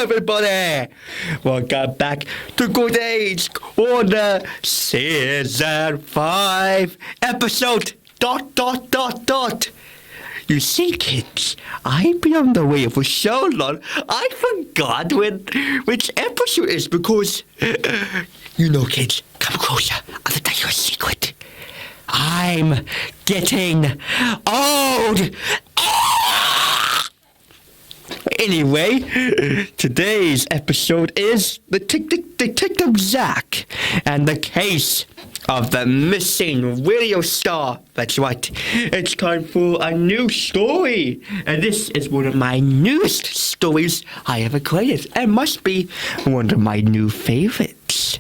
everybody! Welcome back to Good Age Corner Season 5, episode ... You see, kids, I've been on the way for so long, I forgot which episode it is because, you know, kids, come closer, I'll tell you a secret. I'm getting old. Anyway, today's episode is the Detective Zack and the case of the missing radio star. That's right, it's time for a new story, and this is one of my newest stories I ever created, and must be one of my new favorites.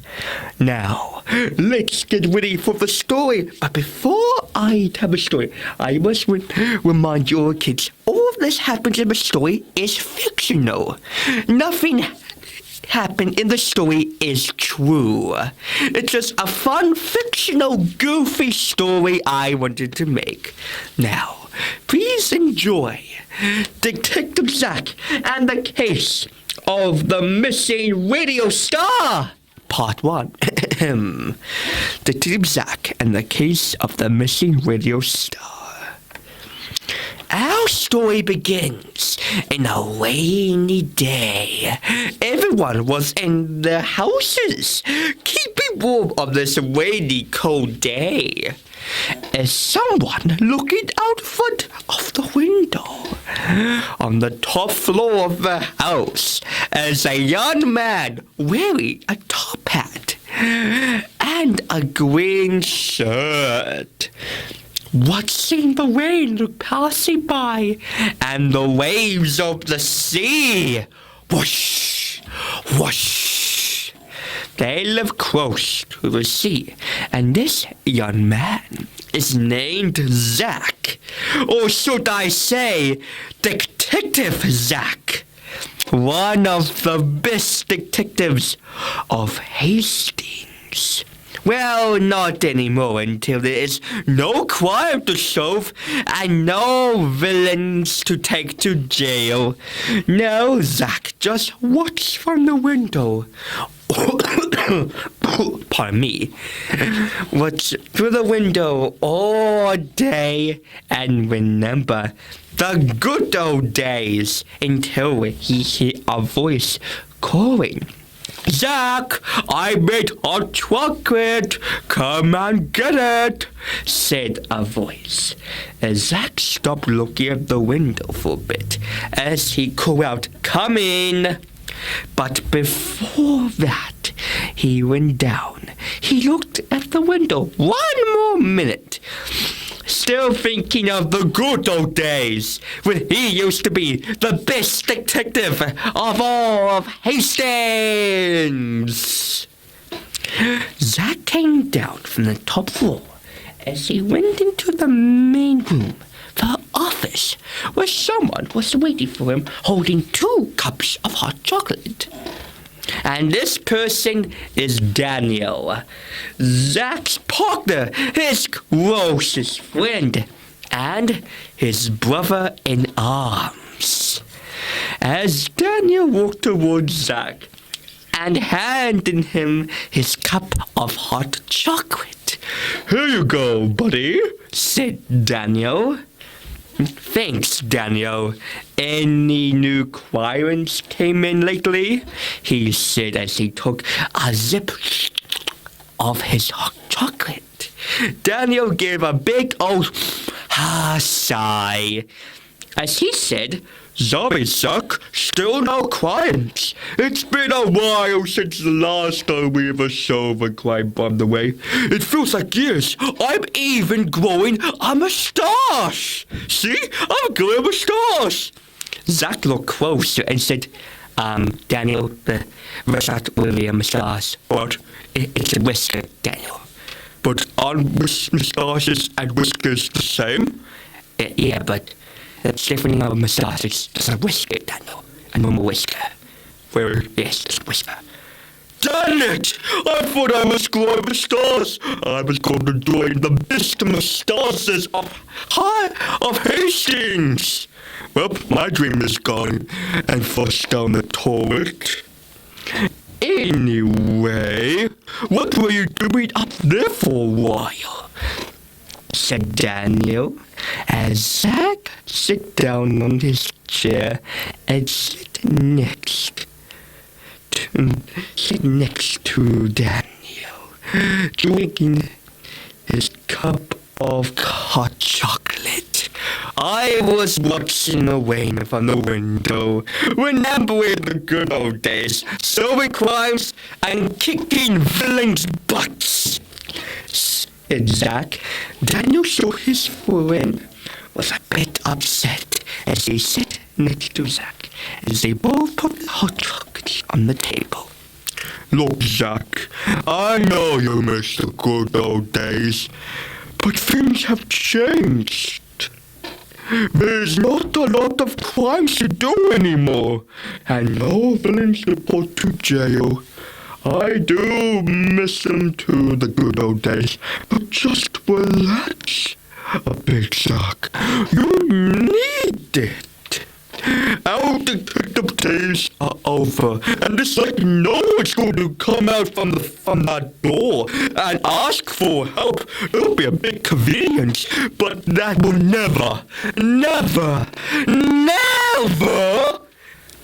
Now, let's get ready for the story. But before I tell the story, I must remind you all kids, all this happens in the story is fictional. Nothing happened in the story is true. It's just a fun, fictional, goofy story I wanted to make. Now, please enjoy Detective Zack and the case of the missing radio star. Part 1. Detective Zack and the case of the missing radio star. Our story begins in a rainy day. Everyone was in their houses, keeping warm on this rainy, cold day. As someone looking out front of the window, on the top floor of the house, as a young man wearing a top hat and a green shirt, watching the rain passing by and the waves of the sea. Whoosh, whoosh. They live close to the sea, and this young man is named Zack, or should I say, Detective Zack, one of the best detectives of Hastings. Well, not anymore until there is no crime to solve and no villains to take to jail. No, Zack just watches from the window. Pardon me. Watch through the window all day and remember the good old days until he hears a voice calling. Zack, I made hot chocolate. Come and get it, said a voice. As Zack stopped looking at the window for a bit as he called out, "Come in." But before that, he went down. He looked at the window one more minute, still thinking of the good old days when he used to be the best detective of all of Hastings. Zack came down from the top floor as he went into the main room, the office, where someone was waiting for him holding 2 cups of hot chocolate. And this person is Daniel, Zack's partner, his closest friend, and his brother in arms. As Daniel walked towards Zack and handed him his cup of hot chocolate. "Here you go, buddy," said Daniel. "Thanks, Daniel. Any new clients came in lately?" he said as he took a sip of his hot chocolate. Daniel gave a big old sigh as he said, "Sorry, Zack, still no clients. It's been a while since the last time we ever solved a crime, by the way. It feels like years. I'm even growing a mustache. See, I'm growing a mustache." Zack looked closer and said, Daniel, that's not really a mustache. But it's a whisker, Daniel. But aren't mustaches and whiskers the same? Yeah, but that's definitely not a mustache. It's just a whisker, Daniel. A normal whisker. Well, yes, just a whisker. Damn it! I thought I was growing mustache. I was going to join the best mustaches of Hastings. Well, my dream is gone and flushed down the toilet. Anyway, what were you doing up there for a while? Said Daniel, as Zack sat down on his chair and sat next to Daniel, drinking his cup of hot chocolate. I was watching the rain from the window, remembering the good old days, solving crimes and kicking villains' butts. Said Zack. Daniel saw his friend was a bit upset as he sat next to Zack, as they both put the hot chocolate on the table. Look, Zack, I know you miss the good old days, but things have changed. There's not a lot of crimes to do anymore, and no villains to put to jail. I do miss them too, the good old days, but just relax a bit, Zack. You need it. Our detective days are over, and it's like no one's going to come out from that door and ask for help. It'll be a big convenience, but that will never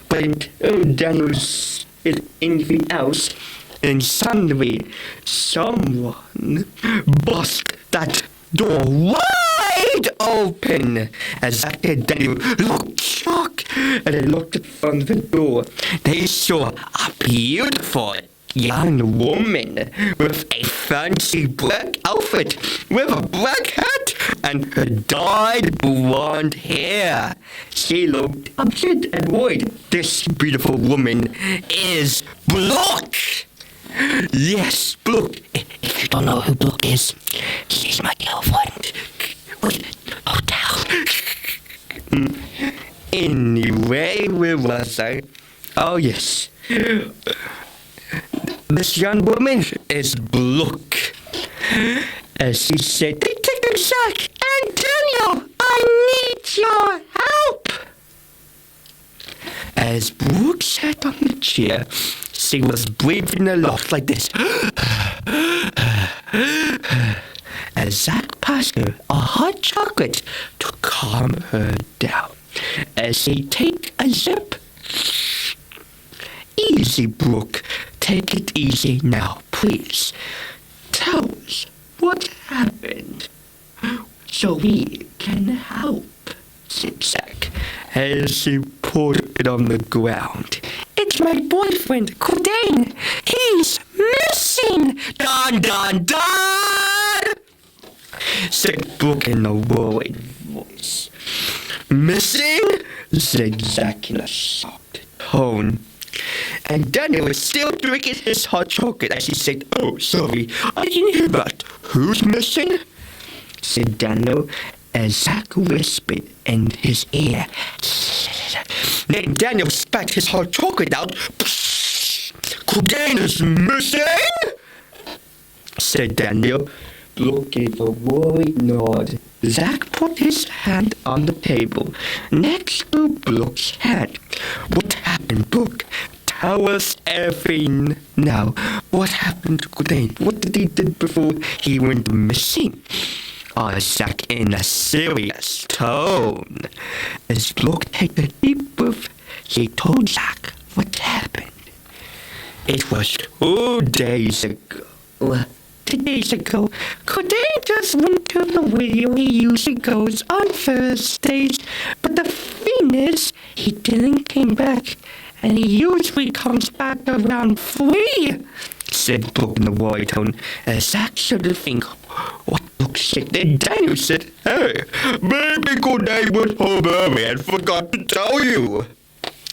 But Daniel said anything else, and suddenly someone bust that door wide open. As Zack and Daniel looked shocked, and they looked from the door. They saw a beautiful young woman with a fancy black outfit, with a black hat, and her dyed blonde hair. She looked upset and worried. This beautiful woman is Brooke. Yes, Brooke. If you don't know who Brooke is, she's my girlfriend. Oh, down. Anyway, where was I? Oh, yes. This young woman is Brooke. As she said, Detective Zack and Daniel, I need your help. As Brooke sat on the chair, she was breathing a lot like this. As Zack passed her a hot chocolate to calm her down. As he take a sip. Easy, Brooke. Take it easy now, please. Tell us what happened so we can help, said Zack, as he put it on the ground. It's my boyfriend, Cordain. He's missing. Dun, dun, dun, said Brooke in a worried voice. Missing? Said Zack in a soft tone. And Daniel was still drinking his hot chocolate as he said, Oh, sorry, I didn't hear that. Who's missing? Said Daniel as Zack whispered in his ear. Then Daniel spat his hot chocolate out. Cordain is missing? Said Daniel. Brooke gave a worried nod. Zack put his hand on the table next to Brooke's head. What happened, Brooke? Tell us everything now. What happened to Cordain? What did he do before he went missing? Asked Zack in a serious tone. As Brooke took a deep breath, she told Zack what happened. It was 2 days ago. 2 days ago, Cordain just went to the radio he usually goes on Thursdays. But the thing is, he didn't come back. And he usually comes back around 3, said Brooke in a worried tone. As Zack started to think, what Brooke said. Then Daniel said, Hey, maybe Cordain went home early and forgot to tell you,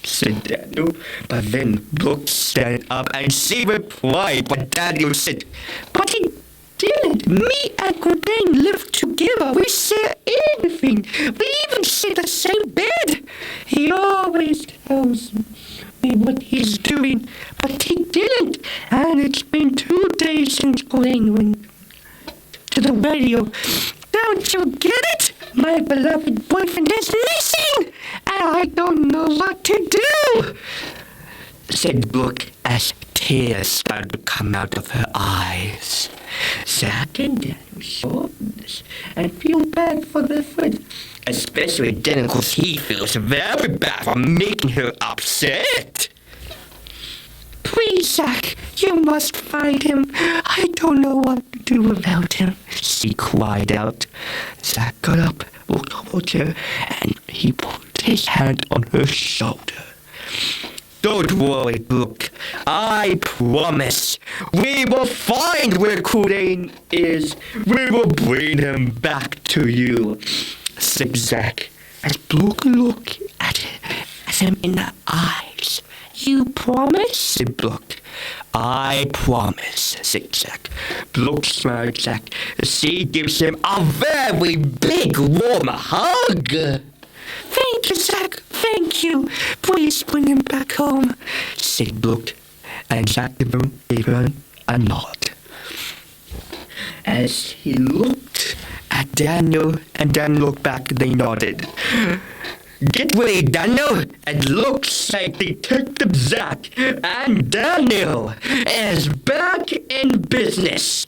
said Daniel. But then Brooke stood up and she replied what Daniel said. But he didn't. Me and Cordain live together. We share everything. We even share the same bed. He always tells me what he's doing, but he didn't. And it's been 2 days since Cordain went to the radio. Don't you get it? My beloved boyfriend is missing, and I don't know what to do, said Brooke as tears started to come out of her eyes. Zack and Daniel saw this and feel bad for their friend, especially Daniel because he feels very bad for making her upset. Please, Zack, you must find him. I don't know what to do without him, she cried out. Zack got up, walked over to her, and he put his hand on her shoulder. Don't worry, Brooke. I promise. We will find where Kulane is. We will bring him back to you, said Zack, as Brooke looked at him in the eyes. You promise? said Brooke. I promise, said Zack. Brooke smiled at Zack as she gives him a very big warm hug. Thank you, Zack. Thank you. Please bring him back home, said Brooke, and Zack gave her a nod. As he looked at Daniel and Dan looked back, they nodded. Get ready, Daniel. It looks like Detective Zack and Daniel is back in business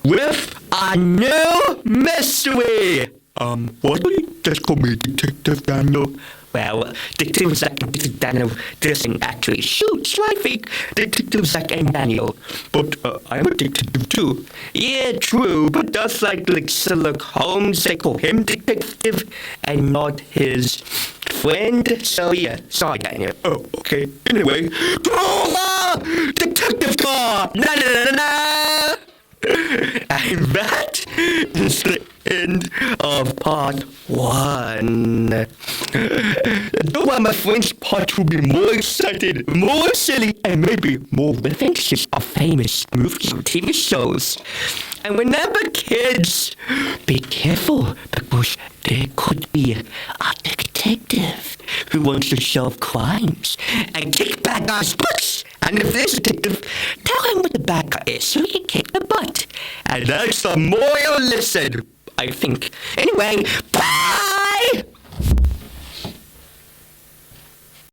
with a new mystery. What do you just call me, Detective Daniel? Well, Detective Zack and Detective Daniel doesn't actually shoot, so I think Detective Zack and Daniel. But I'm a detective too. Yeah, true, but that's like Sherlock Holmes. They call him detective and not his friend. So yeah, sorry, Daniel. Oh, okay. Anyway, Detective car! Na na na na na! And that is the end of part 1. Don't want my friends part 2 be more excited, more silly, and maybe more references of famous movies and TV shows. And remember, kids, be careful because there could be a detective who wants to solve crimes and kick bad guys' butts. And if there's a detective, tell him what the bad guy is so he can kick the butt. And that's the moral lesson, I think. Anyway, bye!